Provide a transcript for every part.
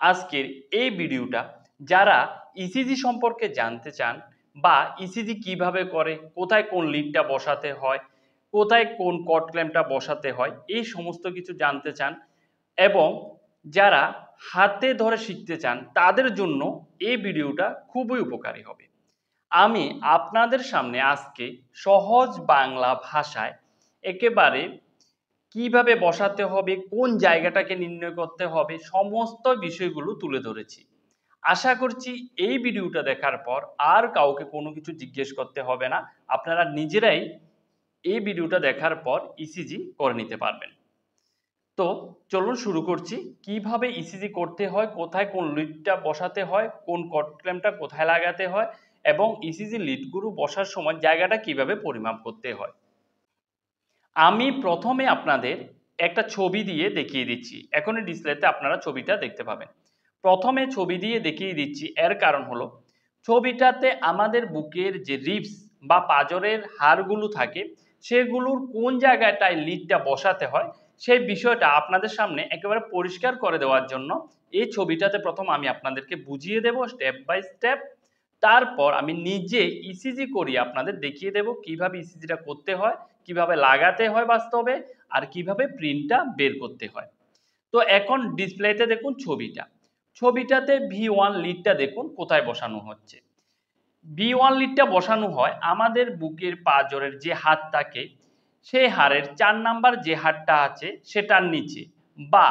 আজকের এই ভিডিওটা যারা ইসিজি সম্পর্কে জানতে চান বা ইসিজি কিভাবে করে, কোথায় কোন লিডটা বসাতে হয়, কোথায় কোন কট ক্ল্যাম্পটা বসাতে হয়, এই সমস্ত কিছু জানতে চান এবং যারা হাতে ধরে শিখতে চান তাদের জন্য এই ভিডিওটা খুবই উপকারী হবে। আমি আপনাদের সামনে আজকে সহজ বাংলা ভাষায় একেবারে কিভাবে বসাতে হবে, কোন জায়গাটাকে নির্ণয় করতে হবে, সমস্ত বিষয়গুলো তুলে ধরেছি। আশা করছি এই ভিডিওটা দেখার পর আর কাউকে কোনো কিছু জিজ্ঞেস করতে হবে না। আপনারা নিজেরাই এই ভিডিওটা দেখার পর ইসিজি করে নিতে পারবেন। তো চলুন শুরু করছি। কিভাবে ইসিজি করতে হয়, কোথায় কোন লিডটা বসাতে হয়, কোন কট ক্ল্যাম্পটা কোথায় লাগাতে হয় এবং ইসিজি লিডগুলো বসার সময় জায়গাটা কিভাবে পরিমাপ করতে হয়। আমি প্রথমে আপনাদের একটা ছবি দিয়ে দেখিয়ে দিচ্ছি। এখনই ডিসপ্লেতে আপনারা ছবিটা দেখতে পাবেন। প্রথমে ছবি দিয়ে দেখিয়ে দিচ্ছি, এর কারণ হলো ছবিটাতে আমাদের বুকের যে রিবস বা পাঁজরের হাড়গুলো থাকে সেগুলোর কোন জায়গাটায় লিডটা বসাতে হয় সেই বিষয়টা আপনাদের সামনে একেবারে পরিষ্কার করে দেওয়ার জন্য এই ছবিটাতে প্রথম আমি আপনাদেরকে বুঝিয়ে দেব স্টেপ বাই স্টেপ। তারপর আমি নিজে ইসিজি করিয়ে আপনাদের দেখিয়ে দেব কিভাবে ইসিজিটা করতে হয়, কিভাবে লাগাতে হয় বাস্তবে, আর কিভাবে প্রিন্টটা বের করতে হয়। তো এখন ডিসপ্লেতে দেখুন ছবিটাতে V1 লিডটা দেখুন কোথায় বসানো হচ্ছে। V1 লিডটা বসানো হয় আমাদের বুকের পাঁজরের যে হাড় থাকে সেই হাড়ের 4 নাম্বার যে হাড়টা আছে সেটার নিচে, বা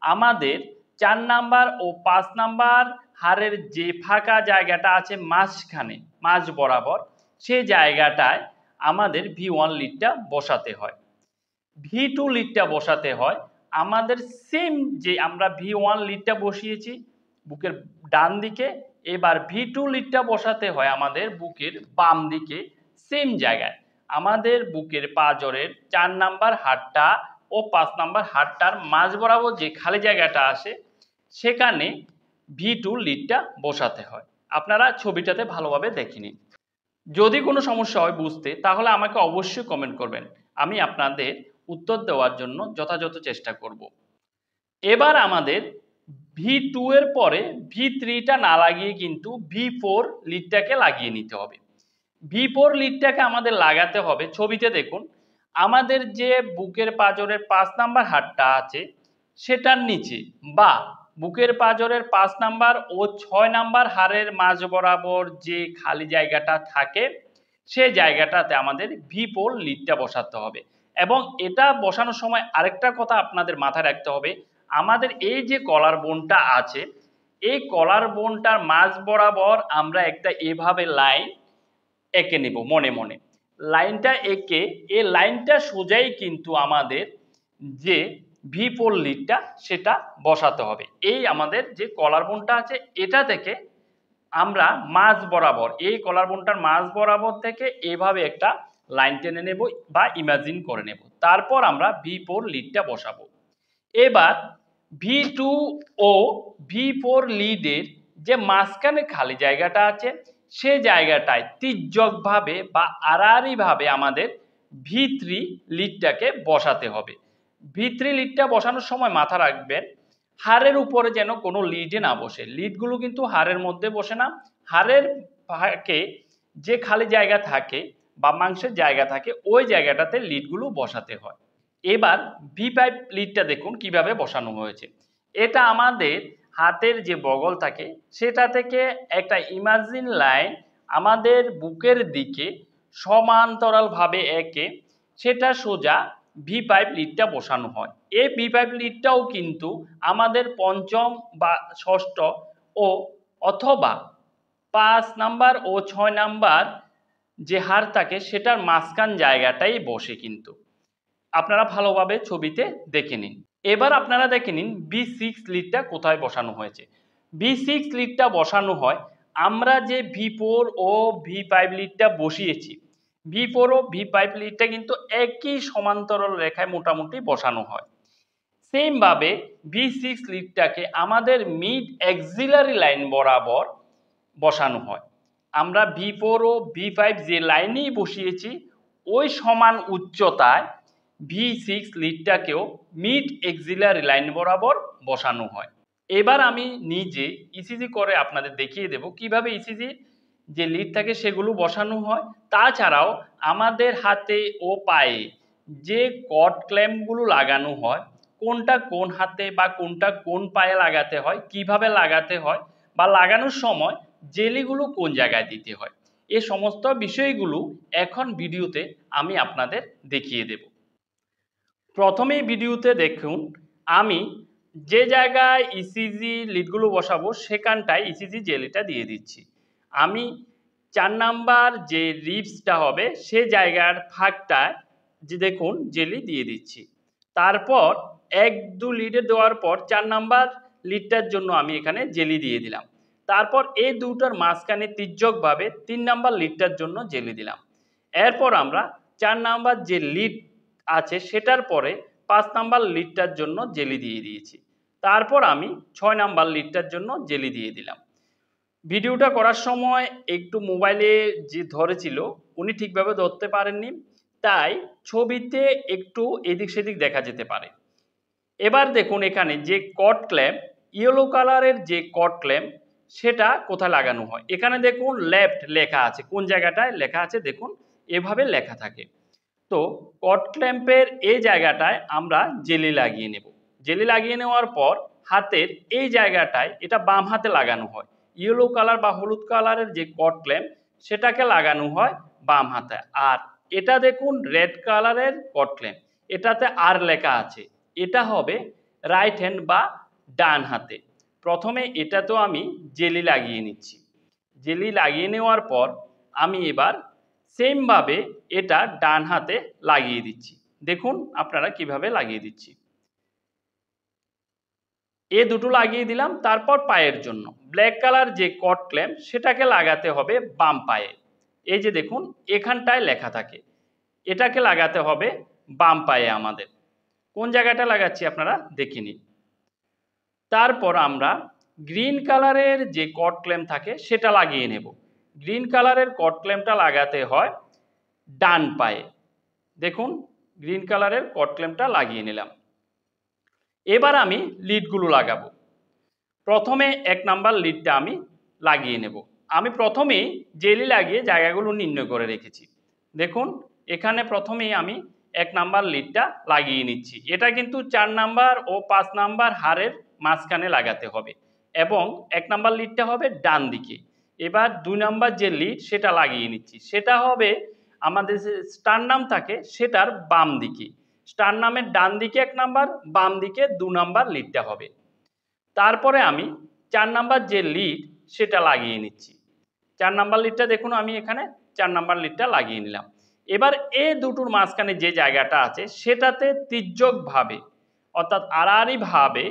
আমাদের 4 নাম্বার ও 5 নাম্বার হাড়ের যে ফাঁকা জায়গাটা আছে মাঝখানে, মাঝ বরাবর, সেই জায়গাটায় আমাদের V1 লিডটা বসাতে হয়। V2 লিডটা বসাতে হয় আমাদের সেম যে আমরা V1 লিডটা বসিয়েছি বুকের ডান দিকে, এবার V2 লিডটা বসাতে হয় আমাদের বুকের বাম দিকে সেম জায়গায়, আমাদের বুকের পাঁজরের 4 নাম্বার হাড়টা ও 5 নাম্বার হাড়টার মাঝ বরাবর যে খালি জায়গাটা আসে সেখানে V2 লিডটা বসাতে হয়। আপনারা ছবিটাতে ভালোভাবে দেখে নিন। যদি কোনো সমস্যা হয় বুঝতে তাহলে আমাকে অবশ্যই কমেন্ট করবেন, আমি আপনাদের উত্তর দেওয়ার জন্য যথাযথ চেষ্টা করব। এবার আমাদের V2 এর পরে V3টা না লাগিয়ে কিন্তু V4 লিডটাকে লাগিয়ে নিতে হবে। V4 লিডটাকে আমাদের লাগাতে হবে, ছবিতে দেখুন আমাদের যে বুকের পাঁজরের 5 নাম্বার হাড়টা আছে সেটার নিচে, বা বুকের পাঁজরের 5 নাম্বার ও 6 নাম্বার হাড়ের মাঝ বরাবর যে খালি জায়গাটা থাকে সেই জায়গাটাতে আমাদের V4 লিডটা বসাতে হবে। এবং এটা বসানোর সময় আরেকটা কথা আপনাদের মাথায় রাখতে হবে, আমাদের এই যে কলার বোনটা আছে এই কলার বোনটার মাঝ বরাবর আমরা একটা এভাবে লাইন এঁকে নেব মনে মনে। লাইনটা এঁকে এই লাইনটা সোজাই কিন্তু আমাদের যে V4 লিডটা সেটা বসাতে হবে। এই আমাদের যে কলার বোনটা আছে এটা থেকে আমরা মাঝ বরাবর, এই কলার বোনটার মাঝ বরাবর থেকে এভাবে একটা লাইন টেনে নেব বা ইমাজিন করে নেব, তারপর আমরা V4 লিডটা বসাবো। এবার V2 ও V4 লিডের যে মাঝখানে খালি জায়গাটা আছে সে জায়গাটায় তির্যকভাবে বা আড়াআড়িভাবে আমাদের V3 লিডটাকে বসাতে হবে। V3 লিডটা বসানোর সময় মাথা রাখবেন হাড়ের উপরে যেন কোনো লিডে না বসে। লিডগুলো কিন্তু হাড়ের মধ্যে বসে না, হাড়ের ফাঁকে যে খালি জায়গা থাকে বা মাংসের জায়গা থাকে ওই জায়গাটাতে লিডগুলো বসাতে হয়। এবার V5 লিডটা দেখুন কিভাবে বসানো হয়েছে। এটা আমাদের হাতের যে বগল থাকে সেটা থেকে একটা ইমাজিন লাইন আমাদের বুকের দিকে সমান্তরালভাবে এঁকে সেটা সোজা V5 লিডটা বসানো হয়। এই V5 লিডটাও কিন্তু আমাদের পঞ্চম বা ষষ্ঠ ও অথবা 5 নাম্বার ও 6 নাম্বার যে হাড় থাকে সেটার মাঝখান জায়গাটাই বসে কিন্তু। আপনারা ভালোভাবে ছবিতে দেখে নিন। এবার আপনারা দেখে নিন B6 লিডটা কোথায় বসানো হয়েছে। B6 লিডটা বসানো হয় আমরা যে V4 ও V5 লিডটা বসিয়েছি, V4 ও V5 লিডটা কিন্তু একই সমান্তরাল রেখায় মোটামুটি বসানো হয়। সেম ভাবে B6 লিডটাকে আমাদের মিড অ্যাক্সিলারি লাইন বরাবর বসানো হয়। আমরা V4 ও V5 যে লাইনেই বসিয়েছি ওই সমান উচ্চতায় V6 লিডটাকেও মিড অ্যাক্সিলারি লাইন বরাবর বসানো হয়। এবার আমি নিজে ইসিজি করে আপনাদের দেখিয়ে দেব কিভাবে ইসিজি যে লিড থাকে সেগুলো বসানো হয়। তাছাড়াও আমাদের হাতে ও পায়ে যে কট ক্ল্যাম্পগুলো লাগানো হয়, কোনটা কোন হাতে বা কোনটা কোন পায়ে লাগাতে হয়, কিভাবে লাগাতে হয় বা লাগানোর সময় জেলিগুলো কোন জায়গায় দিতে হয়, এ সমস্ত বিষয়গুলো এখন ভিডিওতে আমি আপনাদের দেখিয়ে দেব। প্রথমেই ভিডিওতে দেখুন আমি যে জায়গায় ইসিজি লিডগুলো বসাবো সেখানটায় ইসিজি জেলিটা দিয়ে দিচ্ছি। আমি 4 নাম্বার যে রিবসটা হবে সে জায়গার ফাঁকটায় যে দেখুন জেলি দিয়ে দিচ্ছি। তারপর 1-2 লিডে দেওয়ার পর 4 নাম্বার লিডটার জন্য আমি এখানে জেলি দিয়ে দিলাম। তারপর এই দুটোর মাঝখানে তির্যকভাবে 3 নাম্বার লিডটার জন্য জেলি দিলাম। এরপর আমরা 4 নাম্বার যে লিড আছে সেটার পরে 5 নাম্বার লিডটার জন্য জেলি দিয়ে দিয়েছি। তারপর আমি 6 নাম্বার লিডটার জন্য জেলি দিয়ে দিলাম। ভিডিওটা করার সময় একটু মোবাইলে যে ধরেছিল উনি ঠিকভাবে ধরতে পারেননি, তাই ছবিতে একটু এদিক সেদিক দেখা যেতে পারে। এবার দেখুন এখানে যে কট ক্ল্যাম্প, ইয়েলো কালারের যে কট ক্ল্যাম্প সেটা কোথায় লাগানো হয়, এখানে দেখুন লেফট লেখা আছে, কোন জায়গাটায় লেখা আছে দেখুন এভাবে লেখা থাকে। তো কট ক্ল্যাম্পের এই জায়গাটায় আমরা জেলি লাগিয়ে নেব। জেলি লাগিয়ে নেওয়ার পর হাতের এই জায়গাটায়, এটা বাম হাতে লাগানো হয়, ইয়েলো কালার বা হলুদ কালারের যে কট ক্ল্যাম্প সেটাকে লাগানো হয় বাম হাতে। আর এটা দেখুন রেড কালারের কট ক্ল্যাম্প, এটাতে আর লেখা আছে, এটা হবে রাইট হ্যান্ড বা ডান হাতে। প্রথমে এটা তো আমি জেলি লাগিয়ে নিচ্ছি। জেলি লাগিয়ে নেওয়ার পর আমি এবার সেমভাবে এটা ডান হাতে লাগিয়ে দিচ্ছি। দেখুন আপনারা কিভাবে লাগিয়ে দিচ্ছি। এ দুটো লাগিয়ে দিলাম। তারপর পায়ের জন্য ব্ল্যাক কালার যে কট ক্ল্যাম্প সেটাকে লাগাতে হবে বাম পায়ে। এই যে দেখুন এখানটায় লেখা থাকে, এটাকে লাগাতে হবে বাম পায়ে আমাদের। কোন জায়গাটা লাগাচ্ছি আপনারা দেখে নিন। তারপর আমরা গ্রিন কালারের যে কট ক্ল্যাম্প থাকে সেটা লাগিয়ে নেব। গ্রিন কালারের কট ক্ল্যাম্পটা লাগাতে হয় ডান পায়ে। দেখুন গ্রিন কালারের কট ক্ল্যাম্পটা লাগিয়ে নিলাম। এবার আমি লিডগুলো লাগাবো। প্রথমে 1 নাম্বার লিডটা আমি লাগিয়ে নেব। আমি প্রথমেই জেলি লাগিয়ে জায়গাগুলো নির্ণয় করে রেখেছি। দেখুন এখানে প্রথমেই আমি 1 নাম্বার লিডটা লাগিয়ে নিচ্ছি। এটা কিন্তু 4 নাম্বার ও 5 নাম্বার হারের মাঝখানে লাগাতে হবে এবং 1 নাম্বার লিডটা হবে ডান দিকে। এবার 2 নাম্বার যে লিড সেটা লাগিয়ে নিচ্ছি, সেটা হবে আমাদের যে স্টারনাম থাকে সেটার বাম দিকে। স্টারনামের ডান দিকে 1 নাম্বার, বাম দিকে 2 নাম্বার লিডটা হবে। তারপরে আমি 4 নাম্বার যে লিড সেটা লাগিয়ে নিচ্ছি। 4 নাম্বার লিডটা দেখুন আমি এখানে 4 নাম্বার লিডটা লাগিয়ে নিলাম। এবার এই দুটোর মাঝখানে যে জায়গাটা আছে সেটাতে তির্যকভাবে অর্থাৎ আড়াআড়িভাবে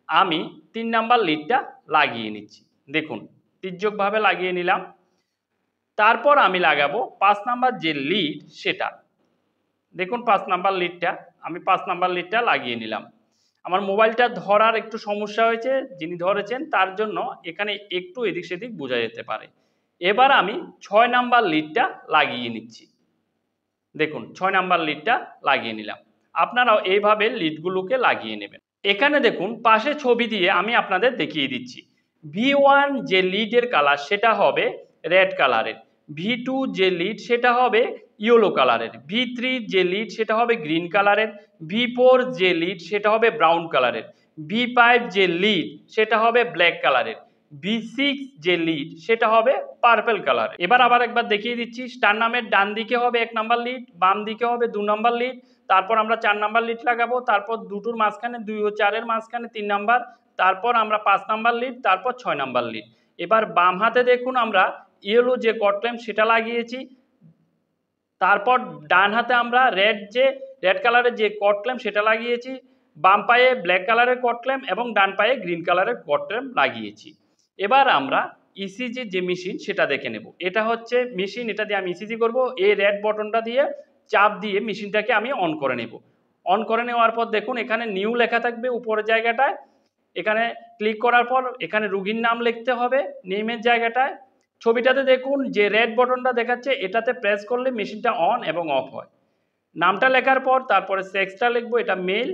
আমি 3 নাম্বার লিডটা লাগিয়ে নিচ্ছি। দেখুন তির্যকভাবে লাগিয়ে নিলাম। তারপর আমি লাগাবো 5 নাম্বার যে লিড সেটা। দেখুন 5 নাম্বার লিডটা আমি 5 নাম্বার লিডটা লাগিয়ে নিলাম। আমার মোবাইলটা ধরার একটু সমস্যা হয়েছে, যিনি ধরেছেন তার জন্য এখানে একটু এদিক সেদিক বোঝা যেতে পারে। এবার আমি 6 নাম্বার লিডটা লাগিয়ে নিচ্ছি। দেখুন 6 নাম্বার লিডটা লাগিয়ে নিলাম। আপনারাও এইভাবে লিডগুলোকে লাগিয়ে নেবেন। এখানে দেখুন পাশে ছবি দিয়ে আমি আপনাদের দেখিয়ে দিচ্ছি। V1 যে লিডের কালার সেটা হবে রেড কালারের, V2 যে লিড সেটা হবে ইয়েলো কালারের, V3 যে লিড সেটা হবে গ্রিন কালারের, V4 যে লিড সেটা হবে ব্রাউন কালারের, V5 যে লিড সেটা হবে ব্ল্যাক কালারের, V6 যে লিড সেটা হবে পার্পল কালারের। এবার আবার একবার দেখিয়ে দিচ্ছি। স্টার নামের ডান দিকে হবে 1 নাম্বার লিড, বাম দিকে হবে 2 নাম্বার লিড, তারপর আমরা 4 নাম্বার লিড লাগাবো, তারপর দুটোর মাঝখানে 2 ও 4 এর মাঝখানে 3 নাম্বার, তারপর আমরা 5 নাম্বার লিড, তারপর 6 নাম্বার লিড। এবার বাম হাতে দেখুন আমরা ইয়েলো যে কট ক্ল্যাম্প সেটা লাগিয়েছি। তারপর ডান হাতে আমরা রেড কালারের যে কট ক্ল্যাম্প সেটা লাগিয়েছি। বাম পায়ে ব্ল্যাক কালারের কট ক্ল্যাম্প এবং ডান পায়ে গ্রিন কালারের কট ক্ল্যাম্প লাগিয়েছি। এবার আমরা ইসিজি যে মেশিন সেটা দেখে নেব। এটা হচ্ছে মেশিন, এটা দিয়ে আমি ইসিজি করব। এই রেড বটনটা দিয়ে চাপ দিয়ে মেশিনটাকে আমি অন করে নেব। অন করে নেওয়ার পর দেখুন এখানে নিউ লেখা থাকবে উপরের জায়গাটায়। এখানে ক্লিক করার পর এখানে রোগীর নাম লিখতে হবে নেমের জায়গাটায়। ছবিটাতে দেখুন যে রেড বটনটা দেখাচ্ছে এটাতে প্রেস করলে মেশিনটা অন এবং অফ হয়। নামটা লেখার পর তারপরে সেক্সটা লিখবো, এটা মেল,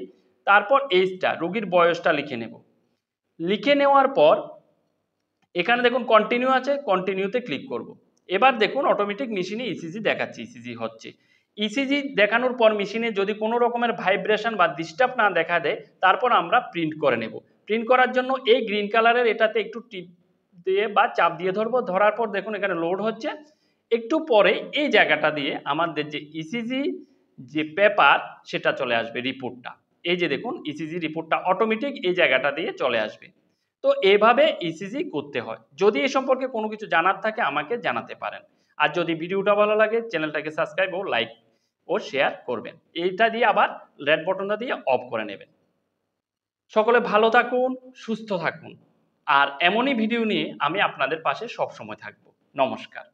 তারপর এইজটা রোগীর বয়সটা লিখে নেব। লিখে নেওয়ার পর এখানে দেখুন কন্টিনিউ আছে, কন্টিনিউতে ক্লিক করব। এবার দেখুন অটোমেটিক মেশিনে ইসিজি দেখাচ্ছে, ইসিজি হচ্ছে। ইসিজি দেখানোর পর মেশিনে যদি কোনো রকমের ভাইব্রেশন বা ডিস্টার্ব না দেখা দেয়, তারপর আমরা প্রিন্ট করে নেব। প্রিন্ট করার জন্য এই গ্রিন কালারের এটাতে একটু টিপ দিয়ে বা চাপ দিয়ে ধরবো, ধরার পর দেখুন এখানে লোড হচ্ছে। একটু পরে এই জায়গাটা দিয়ে আমাদের যে ইসিজি যে পেপার সেটা চলে আসবে, রিপোর্টটা। এই যে দেখুন ইসিজি রিপোর্টটা অটোমেটিক এই জায়গাটা দিয়ে চলে আসবে। তো এভাবে ইসিজি করতে হয়। যদি এ সম্পর্কে কোনো কিছু জানার থাকে আমাকে জানাতে পারেন। আর যদি ভিডিওটা ভালো লাগে চ্যানেলটাকে সাবস্ক্রাইব ও লাইক ও শেয়ার করবেন। এইটা দিয়ে আবার রেড বটনটা দিয়ে অফ করে নেবেন। সকলে ভালো থাকুন, সুস্থ থাকুন। আর এমনই ভিডিও নিয়ে আমি আপনাদের পাশে সবসময় থাকব। নমস্কার।